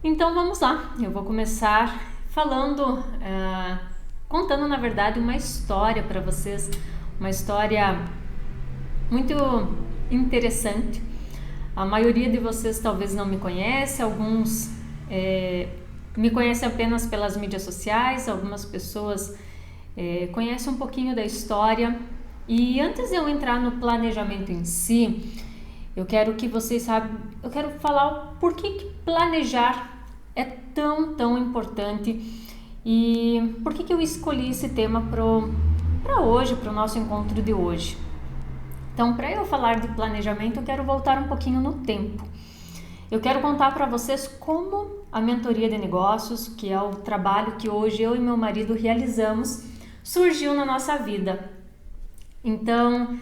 Então vamos lá, eu vou começar falando, contando na verdade uma história para vocês, uma história muito interessante. A maioria de vocês talvez não me conhece, alguns me conhecem apenas pelas mídias sociais, algumas pessoas conhecem um pouquinho da história. E antes de eu entrar no planejamento em si, eu quero que vocês saibam, eu quero falar o porquê que planejar é tão importante e por que eu escolhi esse tema para hoje, para o nosso encontro de hoje. Então, para eu falar de planejamento, eu quero voltar um pouquinho no tempo. Eu quero contar para vocês como a mentoria de negócios, que é o trabalho que hoje eu e meu marido realizamos, surgiu na nossa vida. Então,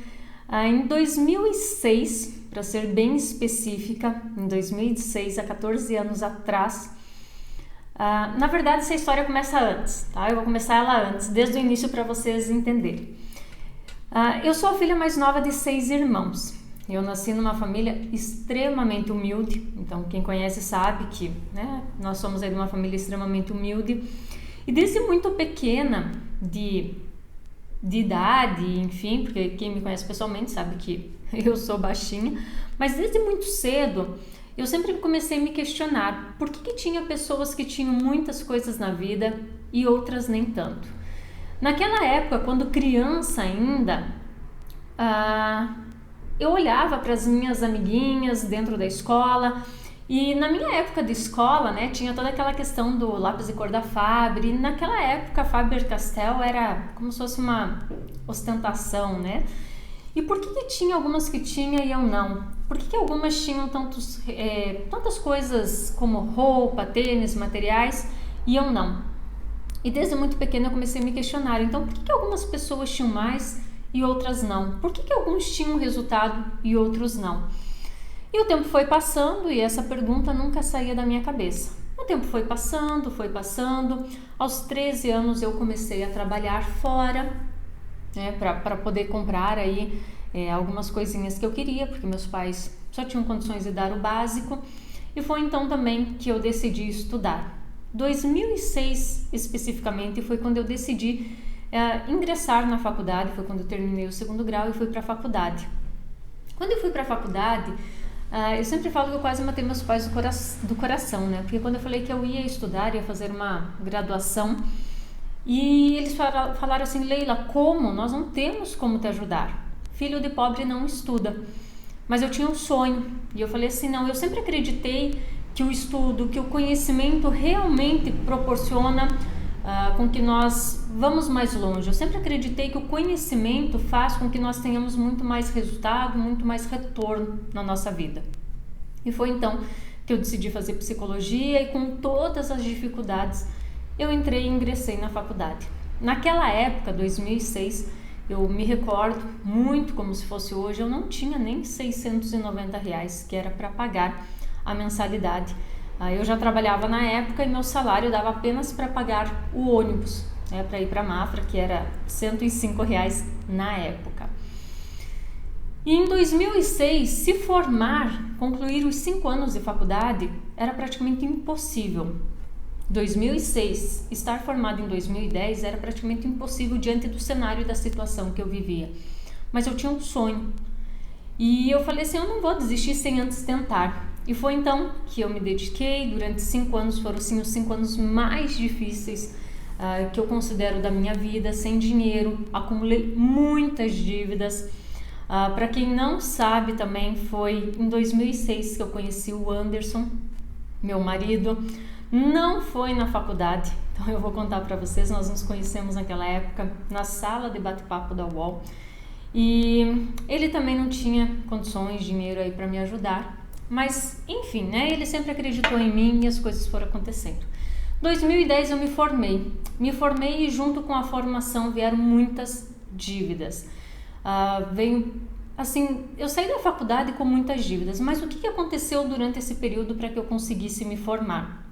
em 2006, para ser bem específica, em 2006, há 14 anos atrás, na verdade essa história começa antes, tá? Eu vou começar ela antes, desde o início para vocês entenderem. Eu sou a filha mais nova de 6 irmãos. Eu nasci numa família extremamente humilde, então quem conhece sabe que nós somos aí de uma família extremamente humilde. E desde muito pequena, de idade, enfim, porque quem me conhece pessoalmente sabe que eu sou baixinha, mas desde muito cedo eu sempre comecei a me questionar por que tinha pessoas que tinham muitas coisas na vida e outras nem tanto. Naquela época, quando criança ainda, eu olhava para as minhas amiguinhas dentro da escola e na minha época de escola, tinha toda aquela questão do lápis de cor da Faber e naquela época a Faber-Castell era como se fosse uma ostentação, E por que tinha algumas que tinha e eu não? Por que algumas tinham tantas coisas como roupa, tênis, materiais e eu não? E desde muito pequena eu comecei a me questionar, então por que algumas pessoas tinham mais e outras não? Por que alguns tinham resultado e outros não? E o tempo foi passando e essa pergunta nunca saía da minha cabeça. O tempo foi passando. Aos 13 anos eu comecei a trabalhar fora, para poder comprar aí algumas coisinhas que eu queria, porque meus pais só tinham condições de dar o básico. E foi então também que eu decidi estudar. 2006 especificamente foi quando eu decidi ingressar na faculdade, foi quando eu terminei o 2º grau e fui para a faculdade. Quando eu fui para a faculdade, eu sempre falo que eu quase matei meus pais do coração, Porque quando eu falei que eu ia estudar, ia fazer uma graduação, e eles falaram assim, Leila, como? Nós não temos como te ajudar. Filho de pobre não estuda. Mas eu tinha um sonho, e eu falei assim, não, eu sempre acreditei que o estudo, que o conhecimento realmente proporciona com que nós vamos mais longe. Eu sempre acreditei que o conhecimento faz com que nós tenhamos muito mais resultado, muito mais retorno na nossa vida. E foi então que eu decidi fazer psicologia e com todas as dificuldades eu entrei e ingressei na faculdade. Naquela época, 2006, eu me recordo muito como se fosse hoje, eu não tinha nem R$690 que era para pagar a mensalidade. Eu já trabalhava na época e meu salário dava apenas para pagar o ônibus, para ir para Mafra, que era R$105 na época. E em 2006, se formar, concluir os 5 anos de faculdade, era praticamente impossível. 2006, estar formado em 2010 era praticamente impossível diante do cenário e da situação que eu vivia. Mas eu tinha um sonho. E eu falei assim, eu não vou desistir sem antes tentar. E foi então que eu me dediquei, durante 5 anos, foram sim os 5 anos mais difíceis que eu considero da minha vida, sem dinheiro, acumulei muitas dívidas. Para quem não sabe também, foi em 2006 que eu conheci o Anderson, meu marido, não foi na faculdade, então eu vou contar para vocês, nós nos conhecemos naquela época, na sala de bate-papo da UOL, e ele também não tinha condições, dinheiro aí para me ajudar, mas enfim, ele sempre acreditou em mim e as coisas foram acontecendo. 2010 eu me formei e junto com a formação vieram muitas dívidas. Eu saí da faculdade com muitas dívidas, mas o que aconteceu durante esse período para que eu conseguisse me formar?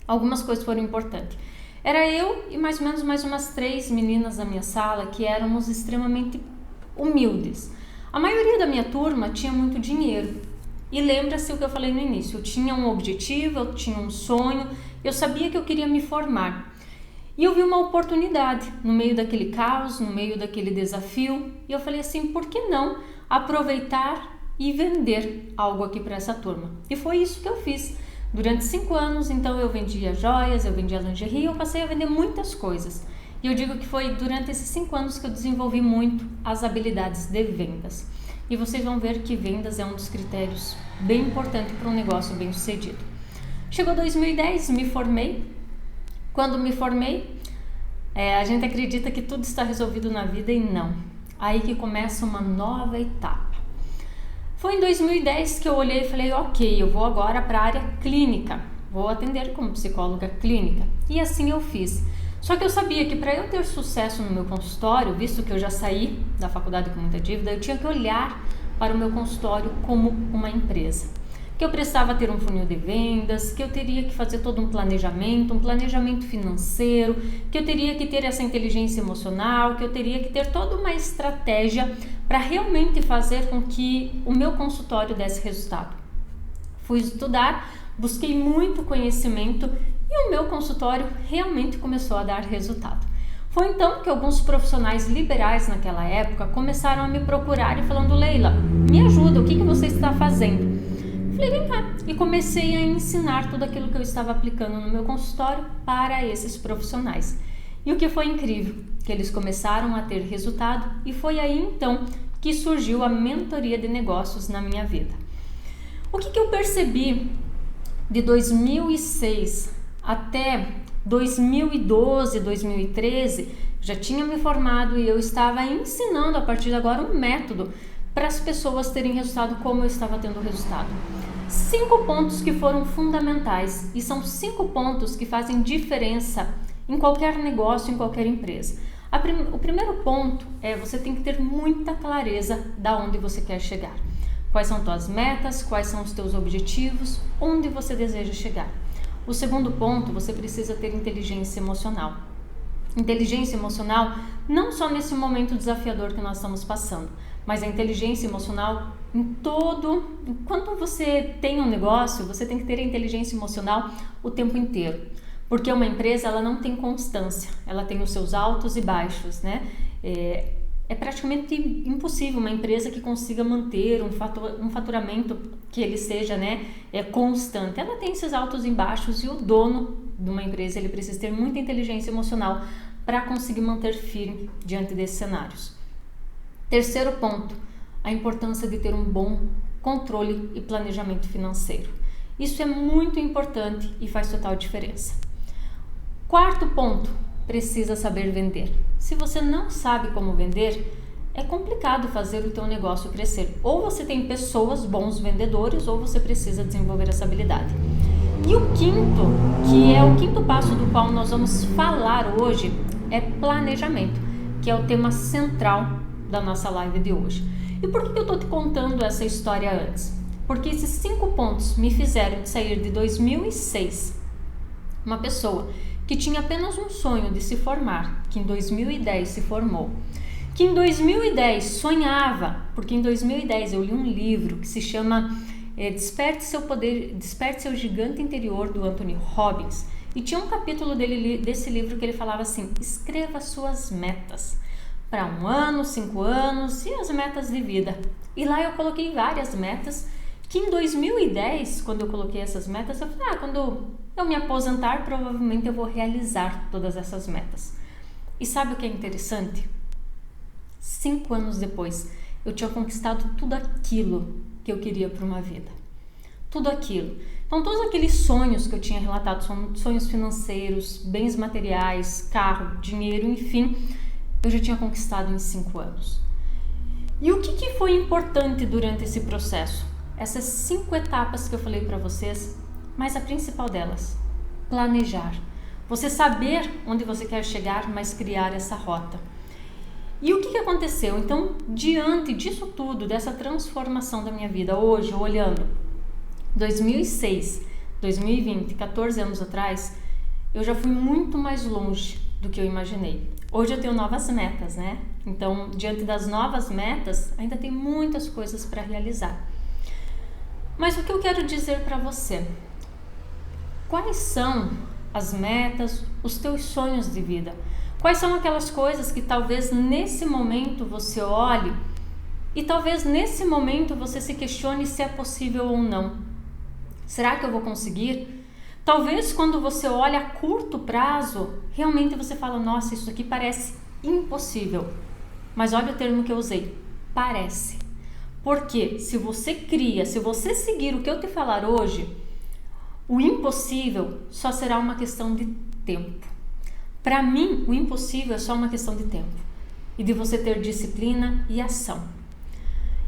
Algumas coisas foram importantes. Era eu e mais ou menos mais umas 3 meninas da minha sala que éramos extremamente humildes. A maioria da minha turma tinha muito dinheiro. E lembra-se o que eu falei no início, eu tinha um objetivo, eu tinha um sonho, eu sabia que eu queria me formar. E eu vi uma oportunidade no meio daquele caos, no meio daquele desafio, e eu falei assim, por que não aproveitar e vender algo aqui para essa turma? E foi isso que eu fiz. Durante 5 anos, então, eu vendia joias, eu vendia lingerie, eu passei a vender muitas coisas. E eu digo que foi durante esses 5 anos que eu desenvolvi muito as habilidades de vendas. E vocês vão ver que vendas é um dos critérios bem importantes para um negócio bem sucedido. Chegou 2010, me formei. Quando me formei, a gente acredita que tudo está resolvido na vida e não. Aí que começa uma nova etapa. Foi em 2010 que eu olhei e falei, ok, eu vou agora para a área clínica, vou atender como psicóloga clínica. E assim eu fiz. Só que eu sabia que para eu ter sucesso no meu consultório, visto que eu já saí da faculdade com muita dívida, eu tinha que olhar para o meu consultório como uma empresa. Que eu precisava ter um funil de vendas, que eu teria que fazer todo um planejamento financeiro, que eu teria que ter essa inteligência emocional, que eu teria que ter toda uma estratégia para realmente fazer com que o meu consultório desse resultado. Fui estudar, busquei muito conhecimento e o meu consultório realmente começou a dar resultado. Foi então que alguns profissionais liberais naquela época começaram a me procurar e falando, Leila, me ajuda, o que você está fazendo? Falei, vem cá, e comecei a ensinar tudo aquilo que eu estava aplicando no meu consultório para esses profissionais. E o que foi incrível, que eles começaram a ter resultado e foi aí então que surgiu a mentoria de negócios na minha vida. O que eu percebi de 2006 até 2012, 2013, já tinha me formado e eu estava ensinando a partir de agora um método para as pessoas terem resultado como eu estava tendo resultado. 5 pontos que foram fundamentais e são 5 pontos que fazem diferença em qualquer negócio, em qualquer empresa. O primeiro ponto é você tem que ter muita clareza da onde você quer chegar. Quais são tuas metas, quais são os teus objetivos, onde você deseja chegar. O segundo ponto, você precisa ter inteligência emocional. Inteligência emocional não só nesse momento desafiador que nós estamos passando, mas a inteligência emocional enquanto você tem um negócio, você tem que ter a inteligência emocional o tempo inteiro. Porque uma empresa, ela não tem constância, ela tem os seus altos e baixos, né? É praticamente impossível uma empresa que consiga manter um faturamento que ele seja, né, constante. Ela tem esses altos e baixos e o dono de uma empresa, ele precisa ter muita inteligência emocional para conseguir manter firme diante desses cenários. Terceiro ponto, a importância de ter um bom controle e planejamento financeiro. Isso é muito importante e faz total diferença. Quarto ponto, precisa saber vender. Se você não sabe como vender, é complicado fazer o teu negócio crescer. Ou você tem pessoas, bons vendedores, ou você precisa desenvolver essa habilidade. E o quinto, que é o quinto passo do qual nós vamos falar hoje, é planejamento, que é o tema central da nossa live de hoje. E por que eu estou te contando essa história antes? Porque esses 5 pontos me fizeram sair de 2006, uma pessoa que tinha apenas um sonho de se formar, que em 2010 se formou, que em 2010 sonhava, porque em 2010 eu li um livro que se chama Desperte Seu Poder, Desperte Seu Gigante Interior, do Anthony Robbins, e tinha um capítulo desse livro que ele falava assim, escreva suas metas, para 1 ano, 5 anos e as metas de vida. E lá eu coloquei várias metas, que em 2010, quando eu coloquei essas metas, eu falei, quando eu me aposentar, provavelmente eu vou realizar todas essas metas. E sabe o que é interessante? 5 anos depois, eu tinha conquistado tudo aquilo que eu queria para uma vida. Tudo aquilo. Então, todos aqueles sonhos que eu tinha relatado, sonhos financeiros, bens materiais, carro, dinheiro, enfim, eu já tinha conquistado em 5 anos. E o que foi importante durante esse processo? Essas 5 etapas que eu falei para vocês, mas a principal delas, planejar. Você saber onde você quer chegar, mas criar essa rota. E o que aconteceu? Então, diante disso tudo, dessa transformação da minha vida, hoje, olhando 2006, 2020, 14 anos atrás, eu já fui muito mais longe do que eu imaginei. Hoje eu tenho novas metas, né? Então, diante das novas metas, ainda tem muitas coisas para realizar. Mas o que eu quero dizer para você? Quais são as metas, os teus sonhos de vida? Quais são aquelas coisas que talvez nesse momento você olhe e talvez nesse momento você se questione se é possível ou não? Será que eu vou conseguir? Talvez quando você olha a curto prazo, realmente você fala, nossa, isso aqui parece impossível. Mas olha o termo que eu usei, parece. Porque se você cria, se você seguir o que eu te falar hoje, o impossível só será uma questão de tempo. Para mim, o impossível é só uma questão de tempo e de você ter disciplina e ação.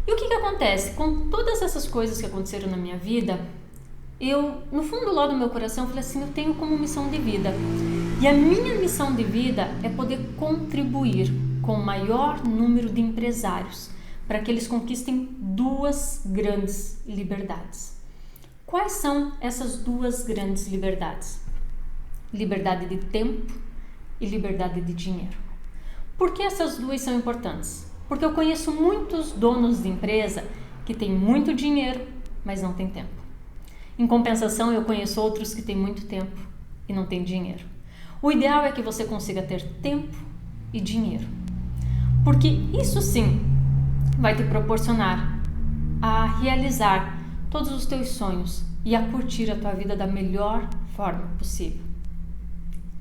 E o que acontece? Com todas essas coisas que aconteceram na minha vida, eu, no fundo lá do meu coração, falei assim, eu tenho como missão de vida. E a minha missão de vida é poder contribuir com o maior número de empresários para que eles conquistem duas grandes liberdades. Quais são essas duas grandes liberdades? Liberdade de tempo e liberdade de dinheiro. Por que essas duas são importantes? Porque eu conheço muitos donos de empresa que têm muito dinheiro, mas não têm tempo. Em compensação, eu conheço outros que têm muito tempo e não têm dinheiro. O ideal é que você consiga ter tempo e dinheiro. Porque isso sim vai te proporcionar a realizar todos os teus sonhos e a curtir a tua vida da melhor forma possível.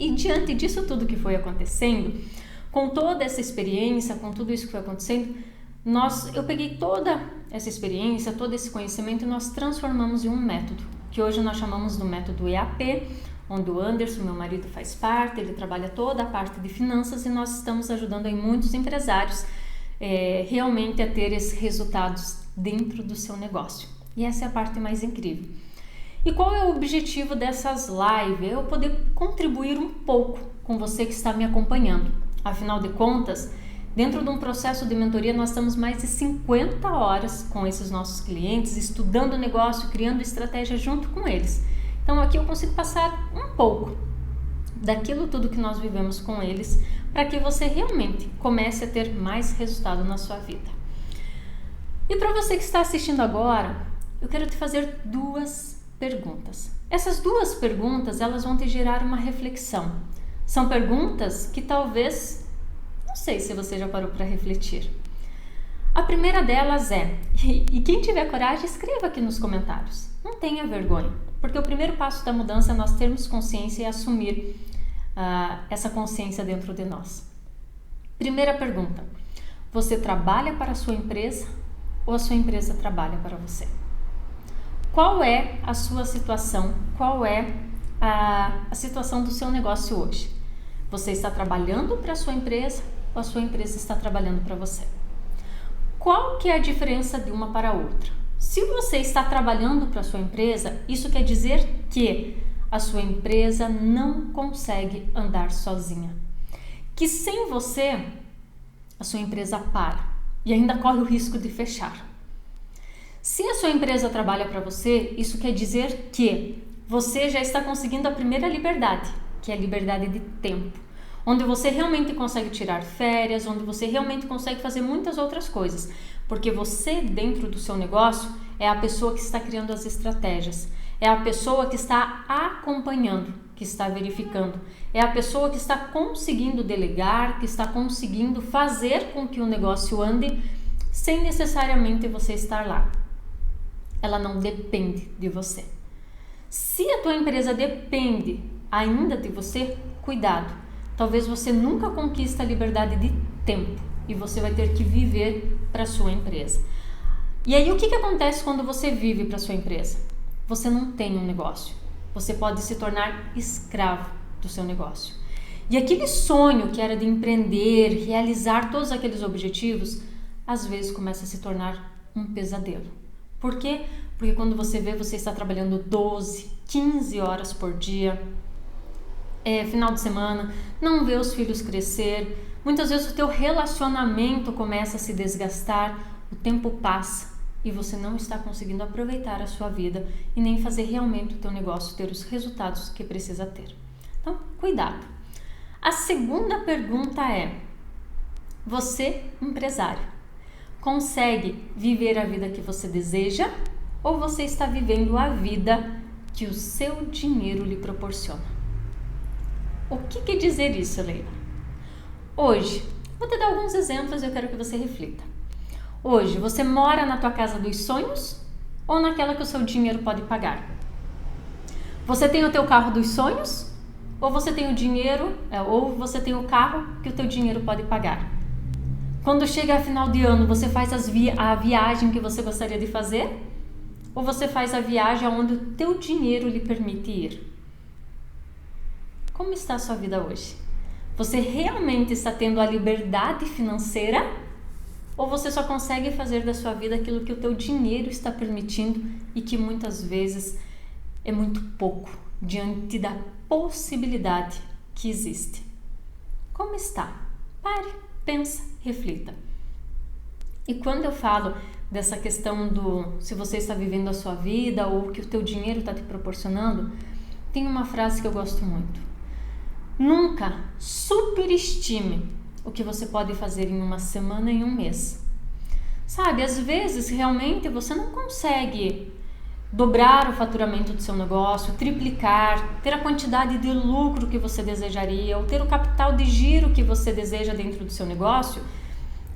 E diante disso tudo que foi acontecendo, com toda essa experiência, com tudo isso que foi acontecendo, eu peguei toda essa experiência, todo esse conhecimento e nós transformamos em um método, que hoje nós chamamos do método EAP, onde o Anderson, meu marido, faz parte, ele trabalha toda a parte de finanças e nós estamos ajudando aí muitos empresários realmente a ter esses resultados dentro do seu negócio. E essa é a parte mais incrível. E qual é o objetivo dessas lives? Eu poder contribuir um pouco com você que está me acompanhando. Afinal de contas, dentro de um processo de mentoria, nós estamos mais de 50 horas com esses nossos clientes, estudando o negócio, criando estratégia junto com eles. Então aqui eu consigo passar um pouco daquilo tudo que nós vivemos com eles, para que você realmente comece a ter mais resultado na sua vida. E para você que está assistindo agora, eu quero te fazer duas perguntas. Essas duas perguntas, elas vão te gerar uma reflexão. São perguntas que talvez, não sei se você já parou para refletir. A primeira delas é, e quem tiver coragem, escreva aqui nos comentários. Não tenha vergonha, porque o primeiro passo da mudança é nós termos consciência e assumir essa consciência dentro de nós. Primeira pergunta, você trabalha para a sua empresa ou a sua empresa trabalha para você? Qual é a sua situação? Qual é a situação do seu negócio hoje? Você está trabalhando para a sua empresa ou a sua empresa está trabalhando para você? Qual que é a diferença de uma para a outra? Se você está trabalhando para a sua empresa, isso quer dizer que a sua empresa não consegue andar sozinha. Que sem você, a sua empresa para e ainda corre o risco de fechar. Se a sua empresa trabalha para você, isso quer dizer que você já está conseguindo a primeira liberdade, que é a liberdade de tempo, onde você realmente consegue tirar férias, onde você realmente consegue fazer muitas outras coisas, porque você dentro do seu negócio é a pessoa que está criando as estratégias, é a pessoa que está acompanhando, que está verificando, é a pessoa que está conseguindo delegar, que está conseguindo fazer com que o negócio ande sem necessariamente você estar lá. Ela não depende de você. Se a tua empresa depende ainda de você, cuidado. Talvez você nunca conquiste a liberdade de tempo e você vai ter que viver para a sua empresa. E aí o que acontece quando você vive para a sua empresa? Você não tem um negócio. Você pode se tornar escravo do seu negócio. E aquele sonho que era de empreender, realizar todos aqueles objetivos, às vezes começa a se tornar um pesadelo. Por quê? Porque quando você vê, você está trabalhando 12, 15 horas por dia, final de semana, não vê os filhos crescer, muitas vezes o teu relacionamento começa a se desgastar, o tempo passa e você não está conseguindo aproveitar a sua vida e nem fazer realmente o teu negócio ter os resultados que precisa ter. Então, cuidado. A segunda pergunta é, você, empresário, consegue viver a vida que você deseja ou você está vivendo a vida que o seu dinheiro lhe proporciona? O que quer dizer isso, Leila? Hoje, vou te dar alguns exemplos e eu quero que você reflita. Hoje, você mora na tua casa dos sonhos ou naquela que o seu dinheiro pode pagar? Você tem o teu carro dos sonhos ou você tem o dinheiro, ou você tem o carro que o teu dinheiro pode pagar? Quando chega a final de ano, você faz a viagem que você gostaria de fazer? Ou você faz a viagem onde o teu dinheiro lhe permite ir? Como está a sua vida hoje? Você realmente está tendo a liberdade financeira? Ou você só consegue fazer da sua vida aquilo que o teu dinheiro está permitindo e que muitas vezes é muito pouco diante da possibilidade que existe? Como está? Pare, pensa, reflita. E quando eu falo dessa questão do se você está vivendo a sua vida ou o que o teu dinheiro está te proporcionando, tem uma frase que eu gosto muito. Nunca superestime o que você pode fazer em uma semana e um mês. Sabe, às vezes realmente você não consegue dobrar o faturamento do seu negócio, triplicar, ter a quantidade de lucro que você desejaria ou ter o capital de giro que você deseja dentro do seu negócio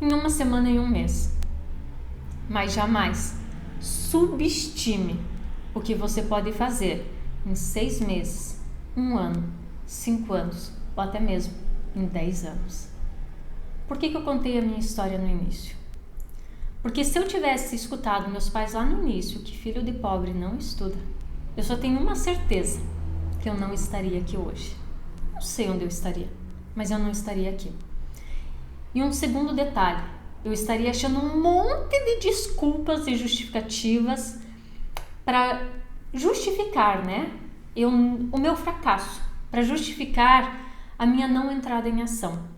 em uma semana e um mês. Mas jamais subestime o que você pode fazer em 6 meses, 1 ano, 5 anos ou até mesmo em 10 anos. Por que eu contei a minha história no início? Porque se eu tivesse escutado meus pais lá no início que filho de pobre não estuda, eu só tenho uma certeza, que eu não estaria aqui hoje. Não sei onde eu estaria, mas eu não estaria aqui. E um segundo detalhe, eu estaria achando um monte de desculpas e justificativas para justificar, o meu fracasso, para justificar a minha não entrada em ação.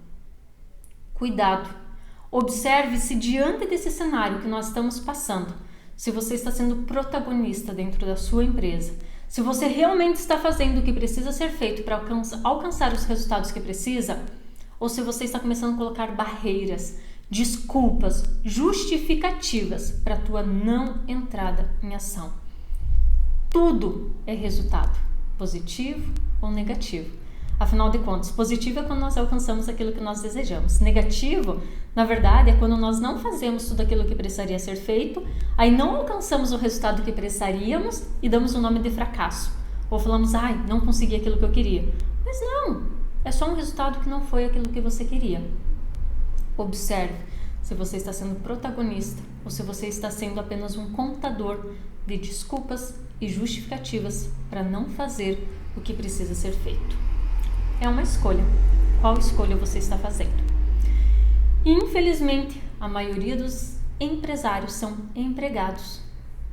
Cuidado! Observe se diante desse cenário que nós estamos passando, se você está sendo protagonista dentro da sua empresa, se você realmente está fazendo o que precisa ser feito para alcançar os resultados que precisa, ou se você está começando a colocar barreiras, desculpas, justificativas para a tua não entrada em ação. Tudo é resultado, positivo ou negativo. Afinal de contas, positivo é quando nós alcançamos aquilo que nós desejamos. Negativo, na verdade, é quando nós não fazemos tudo aquilo que precisaria ser feito, aí não alcançamos o resultado que precisaríamos e damos o nome de fracasso. Ou falamos, não consegui aquilo que eu queria. Mas não, é só um resultado que não foi aquilo que você queria. Observe se você está sendo protagonista ou se você está sendo apenas um contador de desculpas e justificativas para não fazer o que precisa ser feito. É uma escolha. Qual escolha você está fazendo? E, infelizmente, a maioria dos empresários são empregados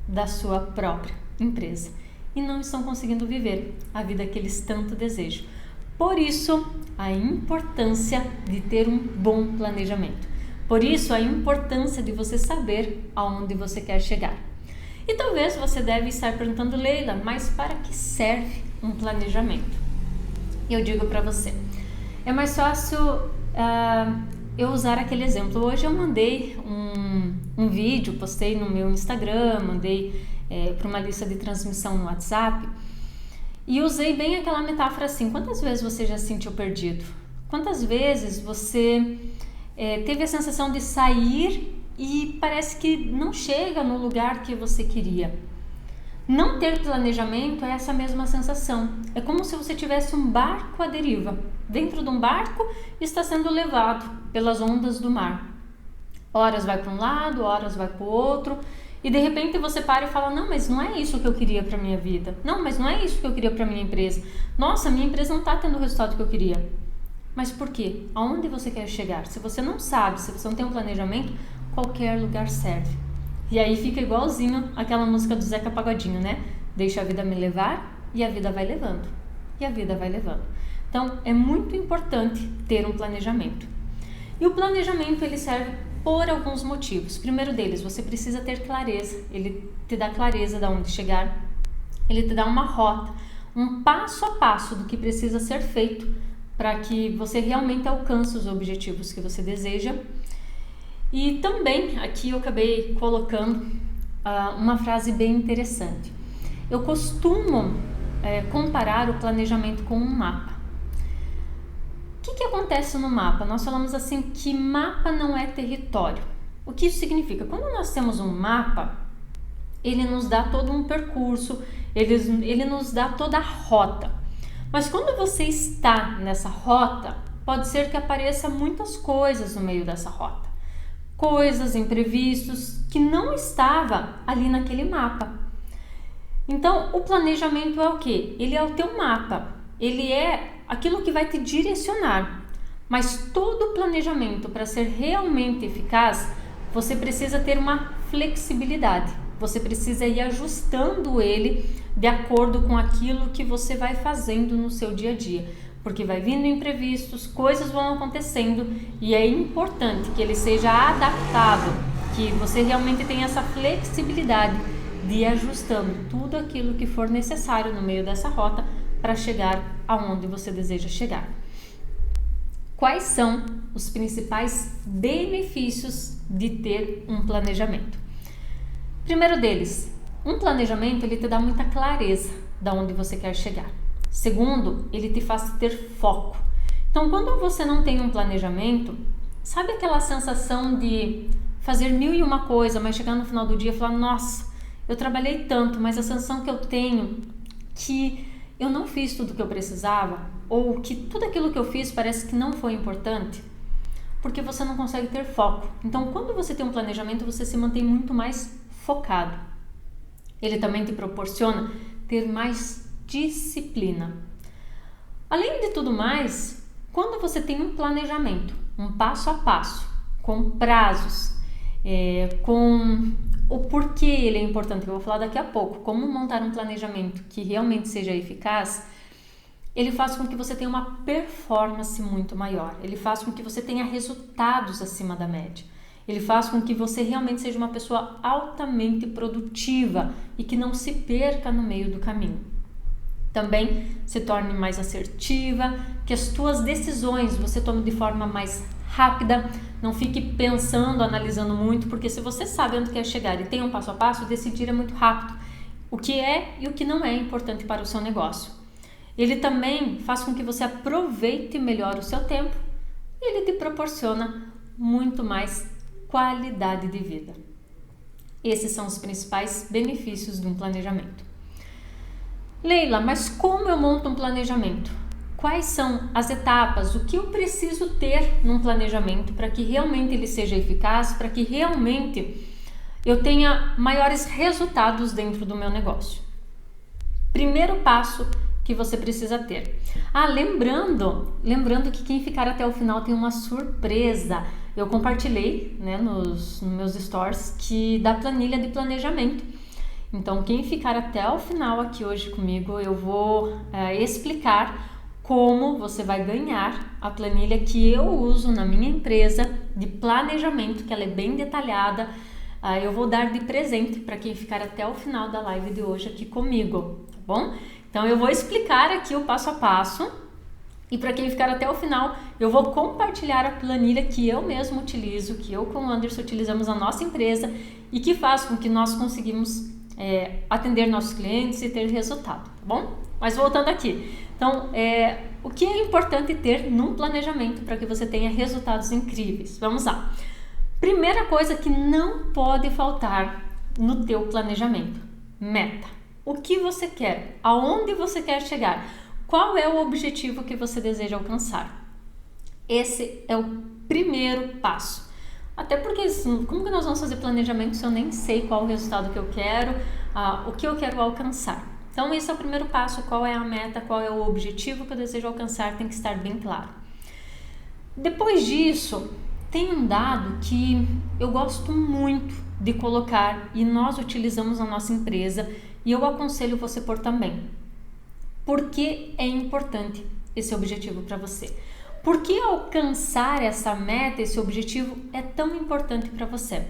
da sua própria empresa e não estão conseguindo viver a vida que eles tanto desejam. Por isso, a importância de ter um bom planejamento. Por isso, a importância de você saber aonde você quer chegar. E talvez você deve estar perguntando, Leila, mas para que serve um planejamento? E eu digo para você, é mais fácil eu usar aquele exemplo. Hoje eu mandei um vídeo, postei no meu Instagram, mandei para uma lista de transmissão no WhatsApp e usei bem aquela metáfora assim, quantas vezes você já se sentiu perdido? Quantas vezes você teve a sensação de sair e parece que não chega no lugar que você queria? Não ter planejamento é essa mesma sensação. É como se você tivesse um barco à deriva. Dentro de um barco está sendo levado pelas ondas do mar. Horas vai para um lado, horas vai para o outro. E de repente você para e fala, não, mas não é isso que eu queria para minha vida. Não, mas não é isso que eu queria para minha empresa. Nossa, minha empresa não está tendo o resultado que eu queria. Mas por quê? Aonde você quer chegar? Se você não sabe, se você não tem um planejamento, qualquer lugar serve. E aí fica igualzinho aquela música do Zeca Pagodinho, Deixa a vida me levar e a vida vai levando. E a vida vai levando. Então, é muito importante ter um planejamento. E o planejamento, ele serve por alguns motivos. Primeiro deles, você precisa ter clareza. Ele te dá clareza de onde chegar. Ele te dá uma rota, um passo a passo do que precisa ser feito para que você realmente alcance os objetivos que você deseja. E também, aqui eu acabei colocando uma frase bem interessante. Eu costumo comparar o planejamento com um mapa. O que acontece no mapa? Nós falamos assim que mapa não é território. O que isso significa? Quando nós temos um mapa, ele nos dá todo um percurso, ele nos dá toda a rota. Mas quando você está nessa rota, pode ser que apareça muitas coisas no meio dessa rota. Coisas, imprevistos, que não estava ali naquele mapa. Então, o planejamento é o quê? Ele é o teu mapa. Ele é aquilo que vai te direcionar. Mas todo planejamento, para ser realmente eficaz, você precisa ter uma flexibilidade. Você precisa ir ajustando ele de acordo com aquilo que você vai fazendo no seu dia a dia. Porque vai vindo imprevistos, coisas vão acontecendo e é importante que ele seja adaptável, que você realmente tenha essa flexibilidade de ir ajustando tudo aquilo que for necessário no meio dessa rota para chegar aonde você deseja chegar. Quais são os principais benefícios de ter um planejamento? Primeiro deles, um planejamento ele te dá muita clareza de onde você quer chegar. Segundo, ele te faz ter foco. Então, quando você não tem um planejamento, sabe aquela sensação de fazer 1001 coisa, mas chegar no final do dia e falar, nossa, eu trabalhei tanto, mas a sensação que eu tenho que eu não fiz tudo o que eu precisava, ou que tudo aquilo que eu fiz parece que não foi importante, porque você não consegue ter foco. Então, quando você tem um planejamento, você se mantém muito mais focado. Ele também te proporciona ter mais disciplina. Além de tudo mais, quando você tem um planejamento, um passo a passo, com prazos, com o porquê ele é importante, que eu vou falar daqui a pouco, como montar um planejamento que realmente seja eficaz, ele faz com que você tenha uma performance muito maior, ele faz com que você tenha resultados acima da média, ele faz com que você realmente seja uma pessoa altamente produtiva e que não se perca no meio do caminho. Também se torne mais assertiva, que as tuas decisões você tome de forma mais rápida, não fique pensando, analisando muito, porque se você sabe onde quer chegar e tem um passo a passo, decidir é muito rápido. O que é e o que não é importante para o seu negócio. Ele também faz com que você aproveite melhor o seu tempo e ele te proporciona muito mais qualidade de vida. Esses são os principais benefícios de um planejamento. Leila, mas como eu monto um planejamento? Quais são as etapas? O que eu preciso ter num planejamento para que realmente ele seja eficaz, para que realmente eu tenha maiores resultados dentro do meu negócio? Primeiro passo que você precisa ter. Lembrando que quem ficar até o final tem uma surpresa. Eu compartilhei, nos meus stories da planilha de planejamento. Então, quem ficar até o final aqui hoje comigo, eu vou explicar como você vai ganhar a planilha que eu uso na minha empresa de planejamento, que ela é bem detalhada. Eu vou dar de presente para quem ficar até o final da live de hoje aqui comigo, tá bom? Então, eu vou explicar aqui o passo a passo e para quem ficar até o final, eu vou compartilhar a planilha que eu mesmo utilizo, que eu com o Anderson utilizamos na nossa empresa e que faz com que nós conseguimos atender nossos clientes e ter resultado, tá bom? Mas voltando aqui, então, o que é importante ter num planejamento para que você tenha resultados incríveis? Vamos lá. Primeira coisa que não pode faltar no teu planejamento, meta. O que você quer? Aonde você quer chegar? Qual é o objetivo que você deseja alcançar? Esse é o primeiro passo. Até porque, como que nós vamos fazer planejamento se eu nem sei qual o resultado que eu quero, o que eu quero alcançar? Então, esse é o primeiro passo. Qual é a meta, qual é o objetivo que eu desejo alcançar, tem que estar bem claro. Depois disso, tem um dado que eu gosto muito de colocar e nós utilizamos na nossa empresa e eu aconselho você por também. Por que é importante esse objetivo para você? Por que alcançar essa meta, esse objetivo é tão importante para você?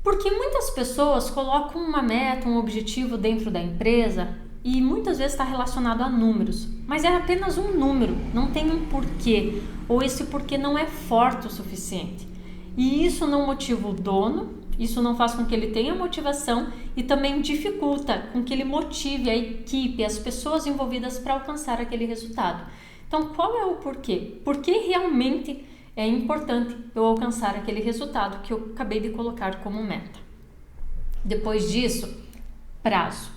Porque muitas pessoas colocam uma meta, um objetivo dentro da empresa e muitas vezes está relacionado a números, mas é apenas um número, não tem um porquê, ou esse porquê não é forte o suficiente. E isso não motiva o dono Isso não faz com que ele tenha motivação e também dificulta com que ele motive a equipe, as pessoas envolvidas para alcançar aquele resultado. Então, qual é o porquê? Por que realmente é importante eu alcançar aquele resultado que eu acabei de colocar como meta? Depois disso, prazo.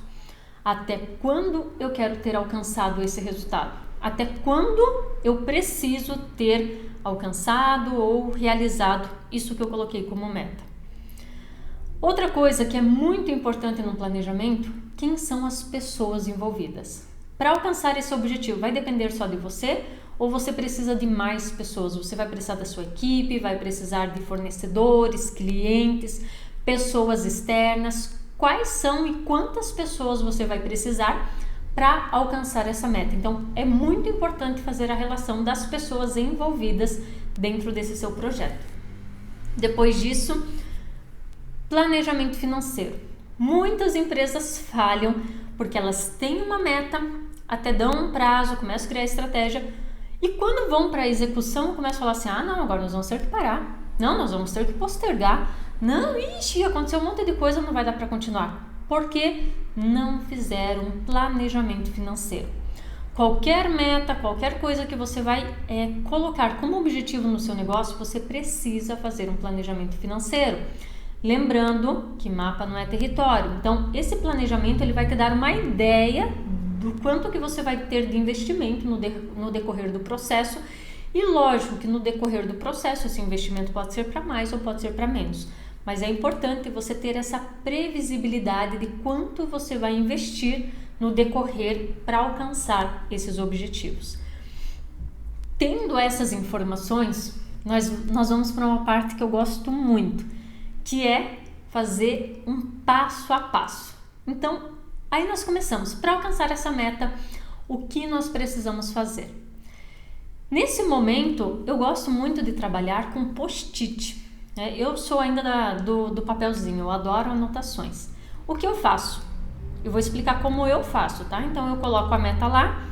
Até quando eu quero ter alcançado esse resultado? Até quando eu preciso ter alcançado ou realizado isso que eu coloquei como meta? Outra coisa que é muito importante no planejamento, quem são as pessoas envolvidas? Para alcançar esse objetivo, vai depender só de você ou você precisa de mais pessoas? Você vai precisar da sua equipe, vai precisar de fornecedores, clientes, pessoas externas. Quais são e quantas pessoas você vai precisar para alcançar essa meta? Então, é muito importante fazer a relação das pessoas envolvidas dentro desse seu projeto. Depois disso, planejamento financeiro. Muitas empresas falham porque elas têm uma meta, até dão um prazo, começam a criar estratégia e quando vão para a execução começam a falar assim, não, agora nós vamos ter que parar, não, nós vamos ter que postergar, não, aconteceu um monte de coisa, não vai dar para continuar, porque não fizeram um planejamento financeiro. Qualquer meta, qualquer coisa que você vai colocar como objetivo no seu negócio, você precisa fazer um planejamento financeiro. Lembrando que mapa não é território, então esse planejamento ele vai te dar uma ideia do quanto que você vai ter de investimento no decorrer do processo e lógico que no decorrer do processo esse investimento pode ser para mais ou pode ser para menos, mas é importante você ter essa previsibilidade de quanto você vai investir no decorrer para alcançar esses objetivos. Tendo essas informações, nós vamos para uma parte que eu gosto muito, que é fazer um passo a passo. Então, aí nós começamos. Para alcançar essa meta, o que nós precisamos fazer? Nesse momento, eu gosto muito de trabalhar com post-it. Eu sou ainda do papelzinho, eu adoro anotações. O que eu faço? Eu vou explicar como eu faço, tá? Então, eu coloco a meta lá,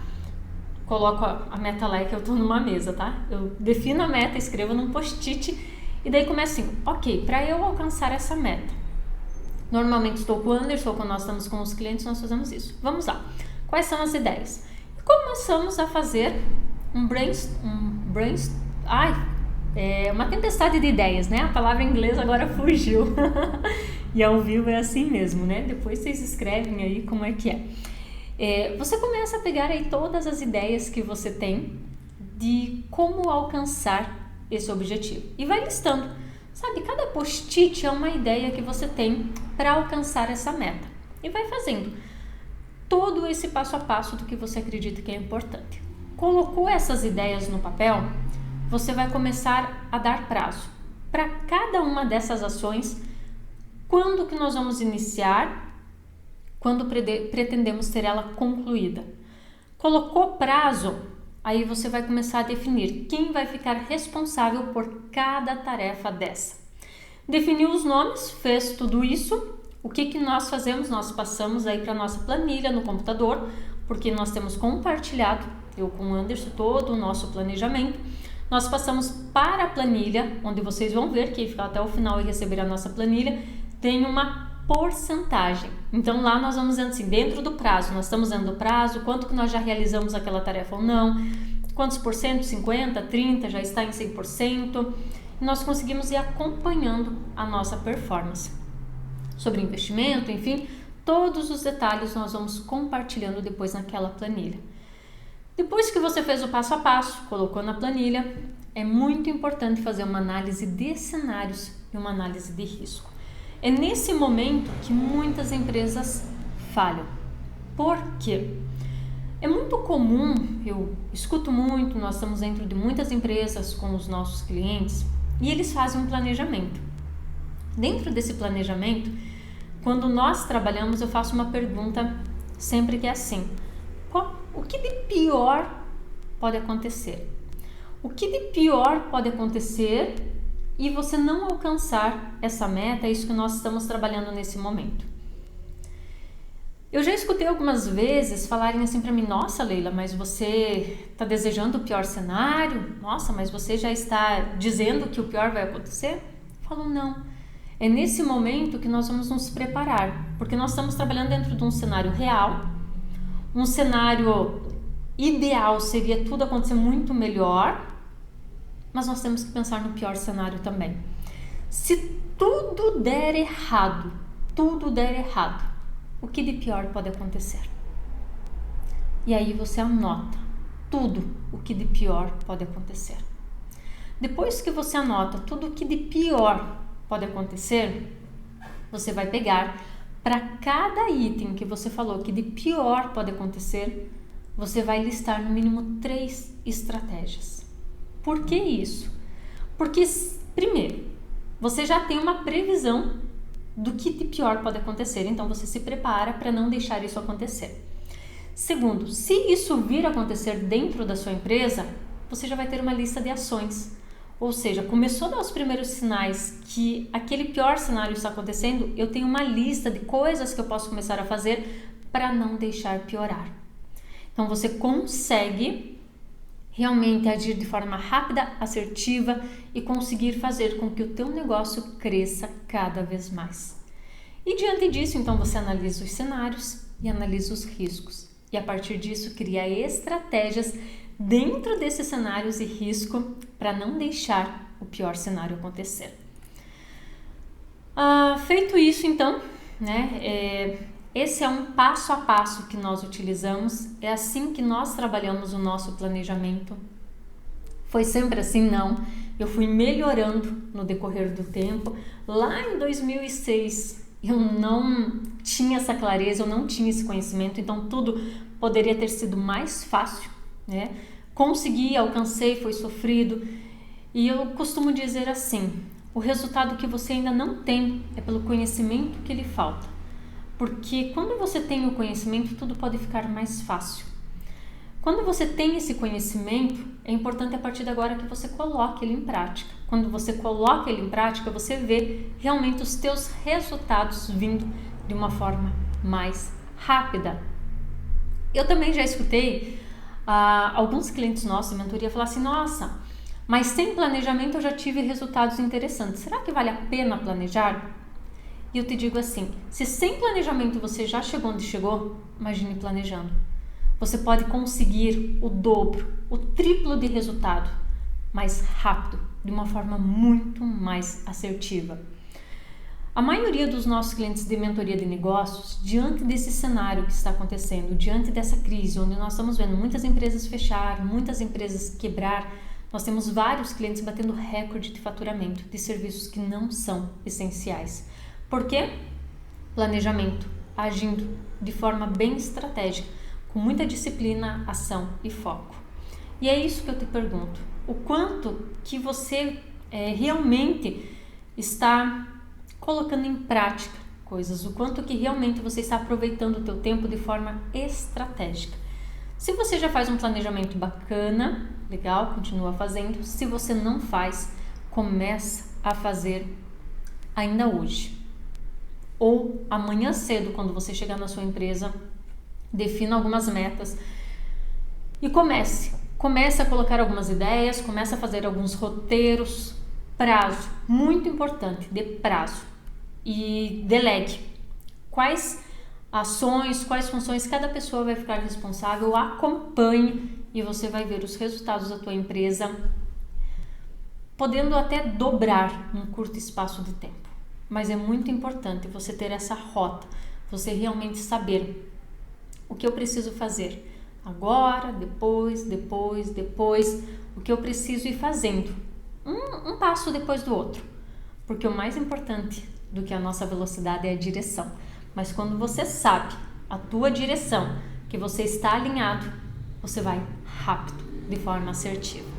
é que eu tô numa mesa, tá? Eu defino a meta, escrevo num post-it e daí começa assim, ok, para eu alcançar essa meta, normalmente estou com o Anderson, quando nós estamos com os clientes, nós fazemos isso. Vamos lá. Quais são as ideias? E começamos a fazer uma tempestade de ideias, né? A palavra em inglês agora fugiu. E ao vivo é assim mesmo, né? Depois vocês escrevem aí como é que é. Você começa a pegar aí todas as ideias que você tem de como alcançar esse objetivo. E vai listando. Sabe, cada post-it é uma ideia que você tem para alcançar essa meta. E vai fazendo todo esse passo a passo do que você acredita que é importante. Colocou essas ideias no papel, você vai começar a dar prazo. Para cada uma dessas ações, quando que nós vamos iniciar, quando pretendemos ter ela concluída. Colocou prazo, aí você vai começar a definir quem vai ficar responsável por cada tarefa dessa. Definiu os nomes, fez tudo isso, o que nós fazemos? Nós passamos aí para a nossa planilha no computador, porque nós temos compartilhado, eu com o Anderson, todo o nosso planejamento. Nós passamos para a planilha, onde vocês vão ver, que ficar até o final e receber a nossa planilha, tem uma porcentagem. Então lá nós vamos dizendo assim, dentro do prazo, nós estamos dando o prazo, quanto que nós já realizamos aquela tarefa ou não, quantos por cento, 50, 30, já está em 100%, e nós conseguimos ir acompanhando a nossa performance. Sobre investimento, enfim, todos os detalhes nós vamos compartilhando depois naquela planilha. Depois que você fez o passo a passo, colocou na planilha, é muito importante fazer uma análise de cenários e uma análise de risco. É nesse momento que muitas empresas falham. Por quê? É muito comum, eu escuto muito, nós estamos dentro de muitas empresas com os nossos clientes e eles fazem um planejamento. Dentro desse planejamento, quando nós trabalhamos, eu faço uma pergunta sempre que é assim: o que de pior pode acontecer? O que de pior pode acontecer e você não alcançar essa meta? É isso que nós estamos trabalhando nesse momento. Eu já escutei algumas vezes falarem assim para mim: nossa, Leila, mas você está desejando o pior cenário? Nossa, mas você já está dizendo que o pior vai acontecer? Eu falo, não. É nesse momento que nós vamos nos preparar, porque nós estamos trabalhando dentro de um cenário real, um cenário ideal seria tudo acontecer muito melhor, mas nós temos que pensar no pior cenário também. Se tudo der errado, o que de pior pode acontecer? E aí você anota tudo o que de pior pode acontecer. Depois que você anota tudo o que de pior pode acontecer, você vai pegar para cada item que você falou que de pior pode acontecer, você vai listar no mínimo 3 estratégias. Por que isso? Porque, primeiro, você já tem uma previsão do que de pior pode acontecer, então você se prepara para não deixar isso acontecer. Segundo, se isso vir a acontecer dentro da sua empresa, você já vai ter uma lista de ações. Ou seja, começou a dar os primeiros sinais que aquele pior cenário está acontecendo, eu tenho uma lista de coisas que eu posso começar a fazer para não deixar piorar. Então você consegue realmente agir de forma rápida, assertiva e conseguir fazer com que o teu negócio cresça cada vez mais. E diante disso, então você analisa os cenários e analisa os riscos. E a partir disso cria estratégias dentro desses cenários e risco para não deixar o pior cenário acontecer. Feito isso, então, esse é um passo a passo que nós utilizamos, é assim que nós trabalhamos o nosso planejamento. Foi sempre assim? Não. Eu fui melhorando no decorrer do tempo. Lá em 2006, eu não tinha essa clareza, eu não tinha esse conhecimento, então tudo poderia ter sido mais fácil, né? Consegui, alcancei, foi sofrido. E eu costumo dizer assim, o resultado que você ainda não tem é pelo conhecimento que lhe falta. Porque quando você tem o conhecimento, tudo pode ficar mais fácil. Quando você tem esse conhecimento, é importante a partir de agora que você coloque ele em prática. Quando você coloca ele em prática, você vê realmente os teus resultados vindo de uma forma mais rápida. Eu também já escutei alguns clientes nossos de mentoria falar assim, nossa, mas sem planejamento eu já tive resultados interessantes. Será que vale a pena planejar? E eu te digo assim, se sem planejamento você já chegou onde chegou, imagine planejando. Você pode conseguir o dobro, o triplo de resultado, mais rápido, de uma forma muito mais assertiva. A maioria dos nossos clientes de mentoria de negócios, diante desse cenário que está acontecendo, diante dessa crise, onde nós estamos vendo muitas empresas fechar, muitas empresas quebrar, nós temos vários clientes batendo recorde de faturamento de serviços que não são essenciais. Por quê? Planejamento, agindo de forma bem estratégica, com muita disciplina, ação e foco. E é isso que eu te pergunto, o quanto que você realmente está colocando em prática coisas, o quanto que realmente você está aproveitando o teu tempo de forma estratégica. Se você já faz um planejamento bacana, legal, continua fazendo. Se você não faz, começa a fazer ainda hoje. Ou amanhã cedo, quando você chegar na sua empresa, defina algumas metas e comece a colocar algumas ideias, comece a fazer alguns roteiros, prazo, muito importante, dê prazo e delegue quais ações, quais funções cada pessoa vai ficar responsável, acompanhe e você vai ver os resultados da tua empresa podendo até dobrar num curto espaço de tempo. Mas é muito importante você ter essa rota, você realmente saber o que eu preciso fazer agora, depois, o que eu preciso ir fazendo, um passo depois do outro, porque o mais importante do que a nossa velocidade é a direção. Mas quando você sabe a tua direção, que você está alinhado, você vai rápido, de forma assertiva.